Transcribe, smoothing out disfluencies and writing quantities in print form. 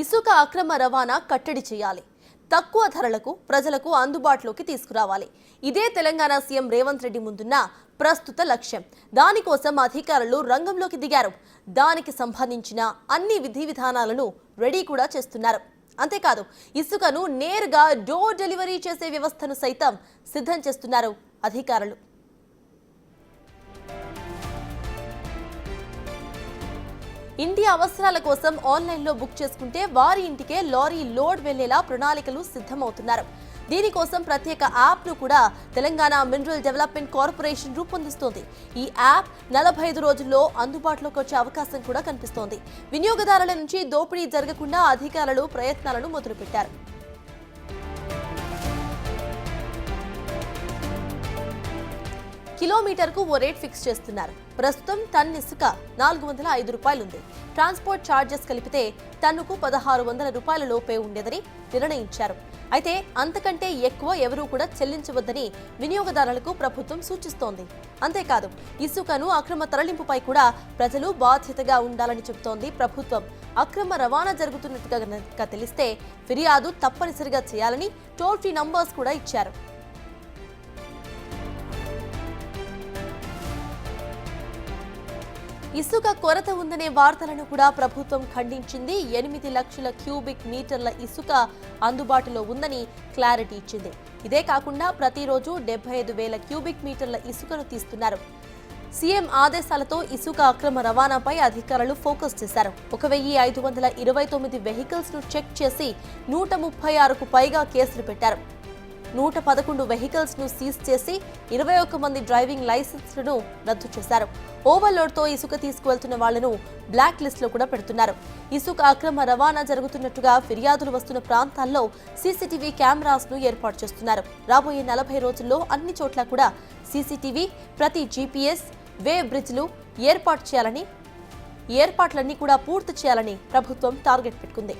ఇసుక అక్రమ రవాణా కట్టడి చేయాలి. తక్కువ ధరలకు ప్రజలకు అందుబాటులోకి తీసుకురావాలి. ఇదే తెలంగాణ సీఎం రేవంత్ రెడ్డి ముందున్న ప్రస్తుత లక్ష్యం. దానికోసం అధికారులు రంగంలోకి దిగారు. దానికి సంబంధించిన అన్ని విధి విధానాలను రెడీ కూడా చేస్తున్నారు. అంతేకాదు, ఇసుకను నేరుగా డోర్ డెలివరీ చేసే వ్యవస్థను సైతం సిద్ధం చేస్తున్నారు అధికారులు. ఇంటి అవసరాల కోసం ఆన్లైన్లో బుక్ చేసుకుంటే వారి ఇంటికే లారీ లోడ్ వెళ్లేలా ప్రణాళికలు సిద్ధమవుతున్నారు. దీనికోసం ప్రత్యేక యాప్ను కూడా తెలంగాణ మినరల్ డెవలప్మెంట్ కార్పొరేషన్ రూపొందిస్తోంది. ఈ యాప్ 45 రోజుల్లో అందుబాటులోకి వచ్చే అవకాశం కూడా కనిపిస్తోంది. వినియోగదారుల నుంచి దోపిడీ జరగకుండా అధికారులు ప్రయత్నాలను మొదలుపెట్టారు. కిలోమీటర్కు ఓ రేట్ ఫిక్స్ చేస్తున్నారు. ప్రస్తుతం టన్ ఇసుక 405 రూపాయలుంది. ట్రాన్స్పోర్ట్ ఛార్జెస్ కలిపితే టన్నుకు 1600 రూపాయల లోపే ఉండేదని నిర్ణయించారు. అయితే అంతకంటే ఎక్కువ ఎవరూ కూడా చెల్లించవద్దని వినియోగదారులకు ప్రభుత్వం సూచిస్తోంది. అంతేకాదు, ఇసుకను అక్రమ తరలింపుపై కూడా ప్రజలు బాధ్యతగా ఉండాలని చెబుతోంది ప్రభుత్వం. అక్రమ రవాణా జరుగుతున్నట్టుగా తెలిస్తే ఫిర్యాదు తప్పనిసరిగా చేయాలని టోల్ ఫ్రీ నంబర్స్ కూడా ఇచ్చారు. ఇసుక కొరత ఉందనే వార్తలను కూడా ప్రభుత్వం ఖండించింది. 8 లక్షల క్యూబిక్ మీటర్ల ఇసుక అందుబాటులో ఉందని క్లారిటీ ఇచ్చింది. ఇదే కాకుండా ప్రతిరోజు 75,000 క్యూబిక్ మీటర్ల ఇసుకను తీస్తున్నారు. సీఎం ఆదేశాలతో ఇసుక అక్రమ రవాణాపై అధికారులు ఫోకస్ చేశారు. 1529 వెహికల్స్ ను చెక్ చేసి 136కు పైగా కేసులు పెట్టారు. 111 వెహికల్స్ ను సీజ్ చేసి 21 మంది డ్రైవింగ్ లైసెన్స్లను రద్దు చేశారు. ఓవర్లోడ్తో ఇసుక తీసుకువెళ్తున్న వాళ్లను బ్లాక్ లిస్ట్ లో కూడా పెడుతున్నారు. ఇసుక అక్రమ రవాణా జరుగుతున్నట్టుగా ఫిర్యాదులు వస్తున్న ప్రాంతాల్లో సీసీటీవీ కెమెరాస్ ను ఏర్పాటు చేస్తున్నారు. రాబోయే 40 రోజుల్లో అన్ని చోట్ల కూడా సీసీటీవీ, ప్రతి జీపీఎస్, వేవ్ బ్రిడ్జ్లు ఏర్పాట్లన్నీ కూడా పూర్తి చేయాలని ప్రభుత్వం టార్గెట్ పెట్టుకుంది.